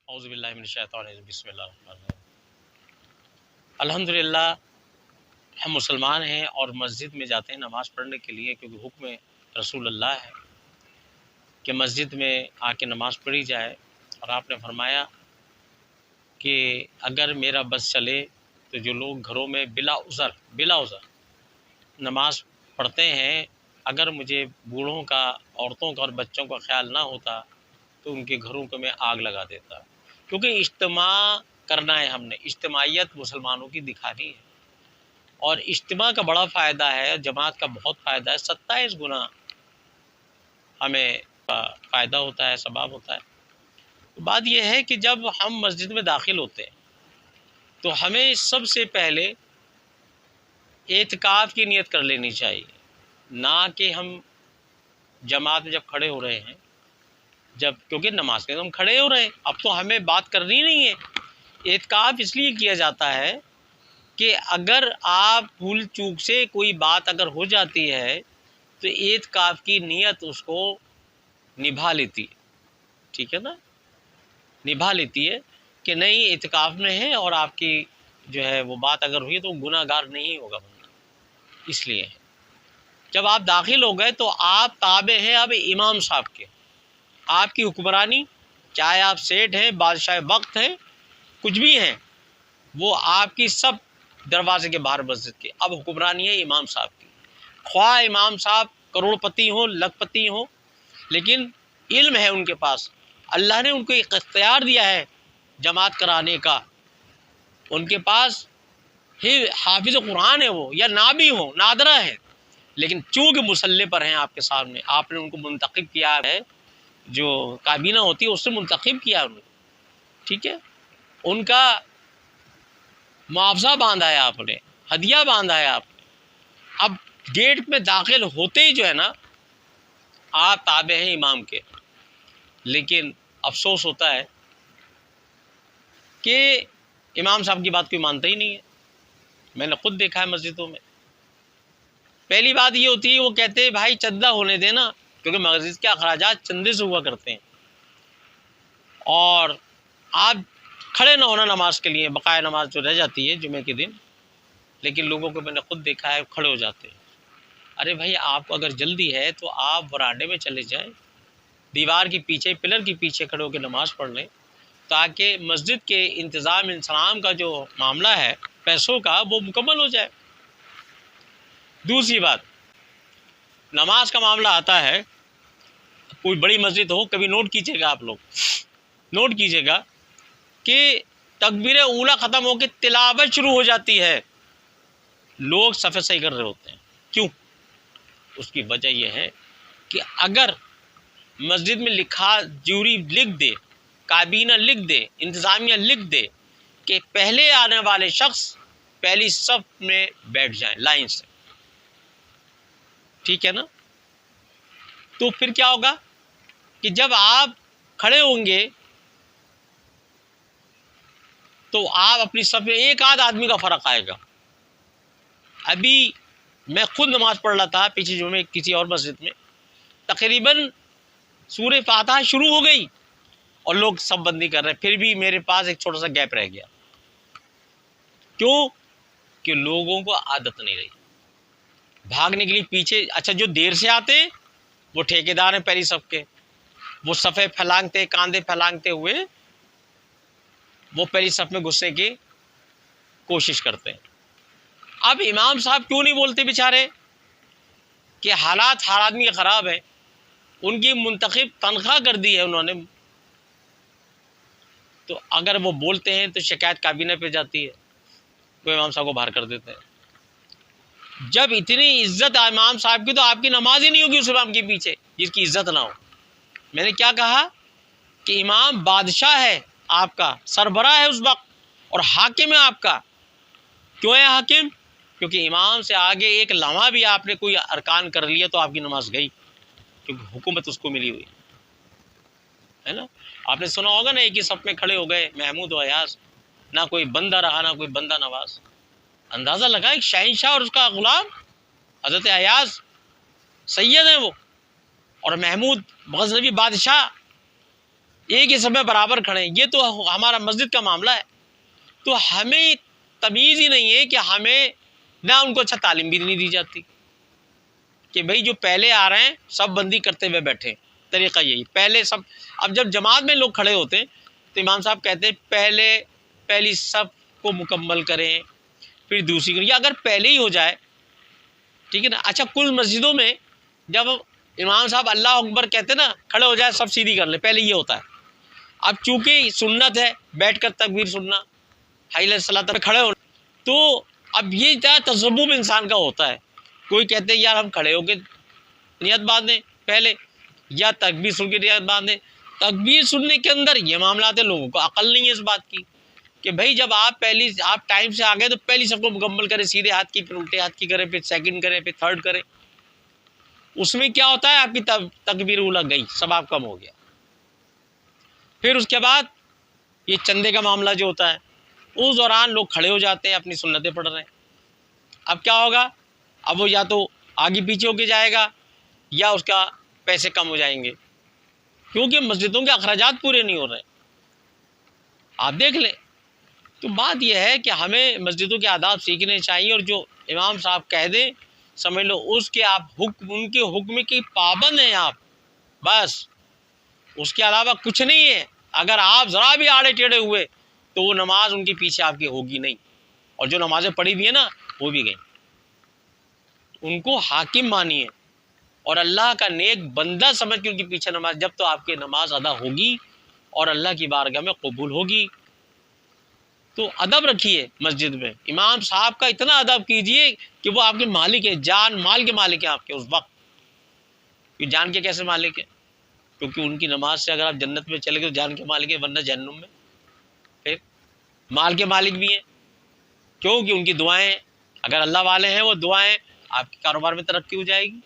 اعوذ باللہ من الشیطان الرجیم بسم اللہ الرحمن الرحیم۔ الحمدللہ ہم مسلمان ہیں اور مسجد میں جاتے ہیں نماز پڑھنے کے لیے، کیونکہ حکم رسول اللہ ہے کہ مسجد میں آ کے نماز پڑھی جائے۔ اور آپ نے فرمایا کہ اگر میرا بس چلے تو جو لوگ گھروں میں بلا عذر نماز پڑھتے ہیں، اگر مجھے بوڑھوں کا، عورتوں کا اور بچوں کا خیال نہ ہوتا تو ان کے گھروں کو میں آگ لگا دیتا، کیونکہ اجتماع کرنا ہے، ہم نے اجتماعیت مسلمانوں کی دکھانی ہے، اور اجتماع کا بڑا فائدہ ہے، جماعت کا بہت فائدہ ہے، 27 گنا ہمیں فائدہ ہوتا ہے، ثواب ہوتا ہے۔ بات یہ ہے کہ جب ہم مسجد میں داخل ہوتے ہیں تو ہمیں سب سے پہلے اعتکاف کی نیت کر لینی چاہیے، نہ کہ ہم جماعت میں جب کھڑے ہو رہے ہیں، کیونکہ نماز کے ہم کھڑے ہو رہے ہیں، اب تو ہمیں بات کرنی نہیں ہے۔ اعتکاف اس لیے کیا جاتا ہے کہ اگر آپ بھول چوک سے کوئی بات اگر ہو جاتی ہے تو اعتکاف کی نیت اس کو نبھا لیتی ہے، ٹھیک ہے نا، نبھا لیتی ہے کہ نہیں اعتکاف میں ہے، اور آپ کی جو ہے وہ بات اگر ہوئی تو گناہ گار نہیں ہوگا بندہ۔ اس لیے جب آپ داخل ہو گئے تو آپ تابع ہیں اب امام صاحب کے، آپ کی حکمرانی، چاہے آپ سیٹھ ہیں، بادشاہ وقت ہیں، کچھ بھی ہیں، وہ آپ کی سب دروازے کے باہر مسجد کے اب حکمرانی ہے امام صاحب کی۔ خواہ امام صاحب کروڑ پتی ہوں، لکھ پتی ہوں، لیکن علم ہے ان کے پاس، اللہ نے ان کو ایک اختیار دیا ہے جماعت کرانے کا، ان کے پاس حافظ قرآن ہے، وہ یا نہ بھی ہوں، نادرہ ہے، لیکن چونکہ مسلح پر ہیں آپ کے سامنے، آپ نے ان کو منتخب کیا ہے، جو کابینہ ہوتی ہے اس سے منتخب کیا انہوں نے، ٹھیک ہے، ان کا معاوضہ باندھا ہے آپ نے، ہدیہ باندھا ہے آپ نے۔ اب گیٹ میں داخل ہوتے ہی جو ہے نا آپ تابع ہیں امام کے، لیکن افسوس ہوتا ہے کہ امام صاحب کی بات کوئی مانتا ہی نہیں ہے۔ میں نے خود دیکھا ہے مسجدوں میں، پہلی بات یہ ہوتی ہے وہ کہتے ہیں بھائی چندہ ہونے دینا، کیونکہ مسجد کے اخراجات چندے سے ہوا کرتے ہیں، اور آپ کھڑے نہ ہونا نماز کے لیے، بقایا نماز جو رہ جاتی ہے جمعے کے دن، لیکن لوگوں کو میں نے خود دیکھا ہے کھڑے ہو جاتے ہیں۔ ارے بھائی آپ کو اگر جلدی ہے تو آپ برانڈے میں چلے جائیں، دیوار کے پیچھے، پلر کے پیچھے کھڑے ہو کے نماز پڑھ لیں، تاکہ مسجد کے انتظام انسلام کا جو معاملہ ہے پیسوں کا وہ مکمل ہو جائے۔ دوسری بات، نماز کا معاملہ آتا ہے، کوئی بڑی مسجد ہو، کبھی نوٹ کیجئے گا، آپ لوگ نوٹ کیجئے گا کہ تکبیر اولیٰ ختم ہو کے تلاوت شروع ہو جاتی ہے، لوگ صف صحیح کر رہے ہوتے ہیں، کیوں؟ اس کی وجہ یہ ہے کہ اگر مسجد میں لکھا، جوری لکھ دے، کابینہ لکھ دے، انتظامیہ لکھ دے کہ پہلے آنے والے شخص پہلی صف میں بیٹھ جائیں لائن سے، ٹھیک ہے نا، تو پھر کیا ہوگا کہ جب آپ کھڑے ہوں گے تو آپ اپنی صف میں ایک آدھ آدمی کا فرق آئے گا۔ ابھی میں خود نماز پڑھ رہا تھا پیچھے جمعے کسی اور مسجد میں، تقریباً سورہ فاتحہ شروع ہو گئی اور لوگ صف بندی کر رہے ہیں، پھر بھی میرے پاس ایک چھوٹا سا گیپ رہ گیا، کیوں؟ کہ لوگوں کو عادت نہیں رہی بھاگنے کے لیے پیچھے۔ اچھا جو دیر سے آتے ہیں وہ ٹھیکیدار ہیں پہلی صف کے، وہ صفیں پھیلانگتے، کاندھے پھیلانگتے ہوئے وہ پہلی صف میں گھسنے کی کوشش کرتے ہیں۔ اب امام صاحب کیوں نہیں بولتے بیچارے کہ حالات ہر آدمی کے خراب ہیں، ان کی منتخب تنخواہ کر دی ہے انہوں نے، تو اگر وہ بولتے ہیں تو شکایت کابینہ پہ جاتی ہے، وہ امام صاحب کو باہر کر دیتے ہیں۔ جب اتنی عزت امام صاحب کی تو آپ کی نماز ہی نہیں ہوگی اس امام کے پیچھے جس کی عزت نہ ہو۔ میں نے کیا کہا کہ امام بادشاہ ہے آپ کا، سربراہ ہے اس وقت، اور حاکم ہے آپ کا۔ کیوں ہے حاکم؟ کیونکہ امام سے آگے ایک لمحہ بھی آپ نے کوئی ارکان کر لیا تو آپ کی نماز گئی، کیونکہ حکومت اس کو ملی ہوئی ہے نا۔ آپ نے سنا ہوگا نا، ایک ہی صف میں کھڑے ہو گئے محمود و ایاز، نہ کوئی بندہ رہا نہ کوئی بندہ نواز۔ اندازہ لگا ایک شہنشاہ اور اس کا غلام، حضرت ایاز سید ہیں وہ، اور محمود غزنوی بادشاہ، ایک ہی سب میں برابر کھڑے ہیں، یہ تو ہمارا مسجد کا معاملہ ہے۔ تو ہمیں تمیز ہی نہیں ہے کہ ہمیں نہ ان کو اچھا تعلیم بھی نہیں دی جاتی کہ بھئی جو پہلے آ رہے ہیں سب بندی کرتے ہوئے بیٹھے ہیں۔ طریقہ یہی پہلے سب، اب جب جماعت میں لوگ کھڑے ہوتے ہیں تو امام صاحب کہتے ہیں پہلی صف کو مکمل کریں، پھر دوسری کو، یا اگر پہلے ہی ہو جائے، ٹھیک ہے نا۔ اچھا کل مسجدوں میں جب امام صاحب اللہ اکبر کہتے ہیں نا، کھڑے ہو جائے سب سیدھی کر لیں، پہلے یہ ہوتا ہے۔ اب چونکہ سنت ہے بیٹھ کر تکبیر سننا، حی علی الصلاۃ پہ کھڑے ہونا، تو اب یہ کیا تذبذب انسان کا ہوتا ہے۔ کوئی کہتے ہیں یار ہم کھڑے ہو کے نیت باندھیں پہلے، یا تکبیر سن کے نیت باندھیں۔ تکبیر سننے کے اندر یہ معاملات ہیں، لوگوں کو عقل نہیں ہے اس بات کی کہ بھائی جب آپ ٹائم سے آ گئے تو پہلی سب کو مکمل کریں، سیدھے ہاتھ کی پھر الٹے ہاتھ کی کریں، پھر سیکنڈ کریں، پھر تھرڈ کریں۔ اس میں کیا ہوتا ہے، آپ کی تکبیر اولا گئی، ثواب کم ہو گیا۔ پھر اس کے بعد یہ چندے کا معاملہ جو ہوتا ہے، اس دوران لوگ کھڑے ہو جاتے ہیں، اپنی سنتیں پڑھ رہے ہیں۔ اب کیا ہوگا، اب وہ یا تو آگے پیچھے ہو کے جائے گا یا اس کا پیسے کم ہو جائیں گے، کیونکہ مسجدوں کے اخراجات پورے نہیں ہو رہے۔ آپ دیکھ لیں، تو بات یہ ہے کہ ہمیں مسجدوں کے آداب سیکھنے چاہیے، اور جو امام صاحب کہہ دیں سمجھ لو اس کے آپ ان کے حکم کی پابند ہیں آپ، بس اس کے علاوہ کچھ نہیں ہے۔ اگر آپ ذرا بھی آڑے ٹیڑھے ہوئے تو وہ نماز ان کے پیچھے آپ کی ہوگی نہیں، اور جو نمازیں پڑھی بھی ہیں نا وہ بھی گئیں۔ ان کو حاکم مانیے اور اللہ کا نیک بندہ سمجھ کے ان کے پیچھے نماز، جب تو آپ کی نماز ادا ہوگی اور اللہ کی بارگاہ میں قبول ہوگی۔ تو ادب رکھیے مسجد میں، امام صاحب کا اتنا ادب کیجئے کہ وہ آپ کے مالک ہیں، جان مال کے مالک ہیں آپ کے اس وقت۔ کہ جان کے کیسے مالک ہیں؟ کیونکہ ان کی نماز سے اگر آپ جنت میں چلے گئے تو جان کے مالک ہیں، ورنہ جہنم میں۔ پھر مال کے مالک بھی ہیں، کیونکہ ان کی دعائیں، اگر اللہ والے ہیں وہ دعائیں، آپ کے کاروبار میں ترقی ہو جائے گی۔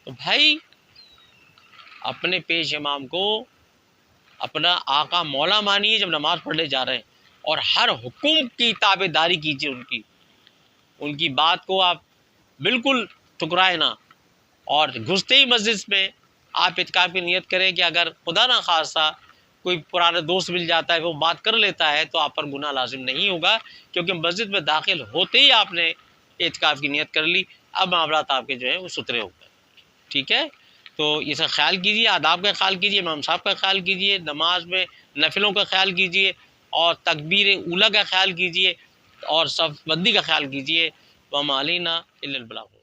تو بھائی اپنے پیش امام کو اپنا آقا مولا مانیے جب نماز پڑھنے جا رہے ہیں، اور ہر حکم کی تابع داری کیجیے، ان کی بات کو آپ بالکل ٹھکرائے نہ، اور گھستے ہی مسجد میں آپ اعتکاف کی نیت کریں کہ اگر خدا نہ خواستہ کوئی پرانا دوست مل جاتا ہے وہ بات کر لیتا ہے تو آپ پر گناہ لازم نہیں ہوگا، کیونکہ مسجد میں داخل ہوتے ہی آپ نے اعتکاف کی نیت کر لی، اب معاملات آپ کے جو ہیں وہ ستھرے ہو گئے۔ ٹھیک ہے، تو یہ سب خیال کیجیے، آداب کا خیال کیجیے، امام صاحب کا خیال کیجیے، نماز میں نفلوں کا خیال کیجیے، اور تکبیر اولا کا خیال کیجیے، اور صف بندی کا خیال کیجیے۔ وَمَا عَلَيْنَا إِلَّا الْبَلَاغُ۔